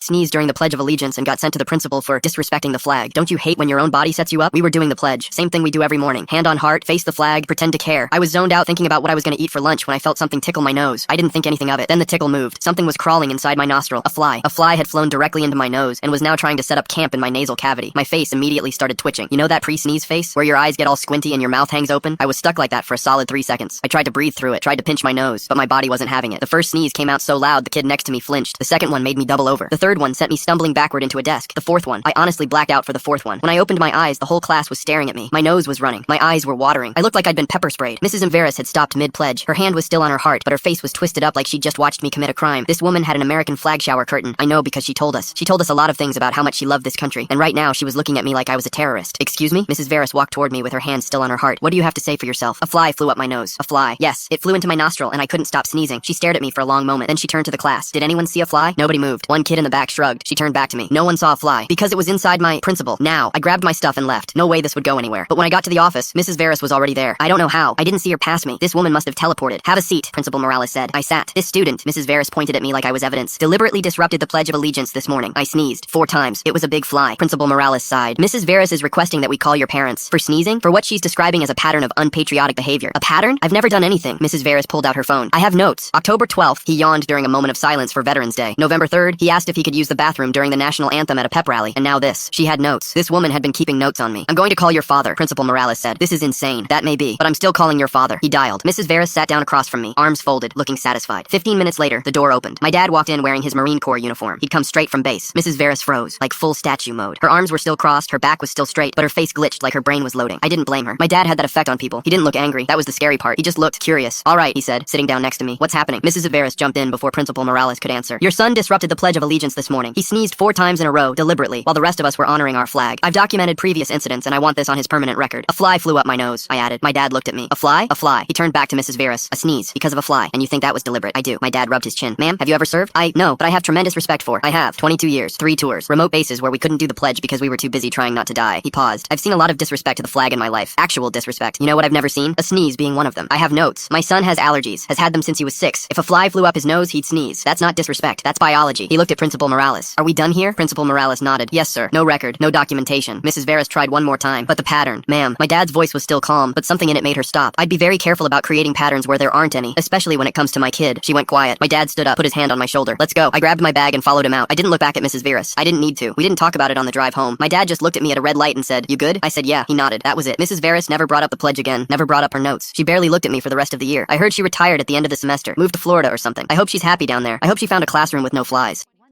Sneezed during the Pledge of Allegiance and got sent to the principal for disrespecting the flag. Don't you hate when your own body sets you up? We were doing the pledge. Same thing we do every morning. Hand on heart, face the flag, pretend to care. I was zoned out thinking about what I was going to eat for lunch when I felt something tickle my nose. I didn't think anything of it. Then the tickle moved. Something was crawling inside my nostril. A fly. A fly had flown directly into my nose and was now trying to set up camp in my nasal cavity. My face immediately started twitching. You know that pre-sneeze face? Where your eyes get all squinty and your mouth hangs open? I was stuck like that for a solid 3 seconds. I tried to breathe through it, tried to pinch my nose, but my body wasn't having it. The first sneeze came out so loud the kid next to me flinched. The second one made me double over. The third one sent me stumbling backward into a desk. The fourth one, I honestly blacked out for the fourth one. When I opened my eyes, the whole class was staring at me. My nose was running. My eyes were watering. I looked like I'd been pepper sprayed. Mrs. Inveris had stopped mid-pledge. Her hand was still on her heart, but her face was twisted up like she'd just watched me commit a crime. This woman had an American flag shower curtain. I know because she told us. She told us a lot of things about how much she loved this country. And right now, she was looking at me like I was a terrorist. Excuse me? Mrs. Veris walked toward me with her hand still on her heart. What do you have to say for yourself? A fly flew up my nose. A fly. Yes, it flew into my nostril and I couldn't stop sneezing. She stared at me for a long moment. Then she turned to the class. Did anyone see a fly? Nobody moved. One kid in the back shrugged. She turned back to me. No one saw a fly. Because it was inside my principal. Now, I grabbed my stuff and left. No way this would go anywhere. But when I got to the office, Mrs. Veris was already there. I don't know how. I didn't see her pass me. This woman must have teleported. Have a seat, Principal Morales said. I sat. This student, Mrs. Veris pointed at me like I was evidence, deliberately disrupted the Pledge of Allegiance this morning. I sneezed 4 times. It was a big fly. Principal Morales sighed. Mrs. Veris is requesting that we call your parents. For sneezing? For what she's describing as a pattern of unpatriotic behavior. A pattern? I've never done anything. Mrs. Veris pulled out her phone. I have notes. October 12th, he yawned during a moment of silence for Veterans Day. November 3rd, he asked if he could use the bathroom during the national anthem at a pep rally. And now this. She had notes. This woman had been keeping notes on me. I'm going to call your father, Principal Morales said. This is insane. That may be, but I'm still calling your father. He dialed. Mrs. Veris sat down across from me, arms folded, looking satisfied. 15 minutes later, the door opened. My dad walked in wearing his Marine Corps uniform. He'd come straight from base. Mrs. Veris froze, like full statue mode. Her arms were still crossed, her back was still straight, but her face glitched like her brain was loading. I didn't blame her. My dad had that effect on people. He didn't look angry. That was the scary part. He just looked curious. All right, he said, sitting down next to me. What's happening? Mrs. Veris jumped in before Principal Morales could answer. Your son disrupted the Pledge of Allegiance this morning. He sneezed 4 times in a row, deliberately, while the rest of us were honoring our flag. I've documented previous incidents, and I want this on his permanent record. A fly flew up my nose, I added. My dad looked at me. A fly? A fly. He turned back to Mrs. Veris. A sneeze. Because of a fly. And you think that was deliberate? I do. My dad rubbed his chin. Ma'am, have you ever served? No, but I have tremendous respect for. I have. 22 years. 3 tours. Remote bases where we couldn't do the pledge because we were too busy trying not to die. He paused. I've seen a lot of disrespect to the flag in my life. Actual disrespect. You know what I've never seen? A sneeze being one of them. I have notes. My son has allergies. Has had them since he was 6. If a fly flew up his nose, he'd sneeze. That's not disrespect. That's biology. He looked at Principal Morales. Are we done here? Principal Morales nodded. Yes, sir. No record. No documentation. Mrs. Veris tried one more time. But the pattern. Ma'am. My dad's voice was still calm, but something in it made her stop. I'd be very careful about creating patterns where there aren't any, especially when it comes to my kid. She went quiet. My dad stood up, put his hand on my shoulder. Let's go. I grabbed my bag and followed him out. I didn't look back at Mrs. Veris. I didn't need to. We didn't talk about it on the drive home. My dad just looked at me at a red light and said, "You good?" I said, "Yeah." He nodded. That was it. Mrs. Veris never brought up the pledge again. Never brought up her notes. She barely looked at me for the rest of the year. I heard she retired at the end of the semester. Moved to Florida or something. I hope she's happy down there. I hope she found a classroom with no flies.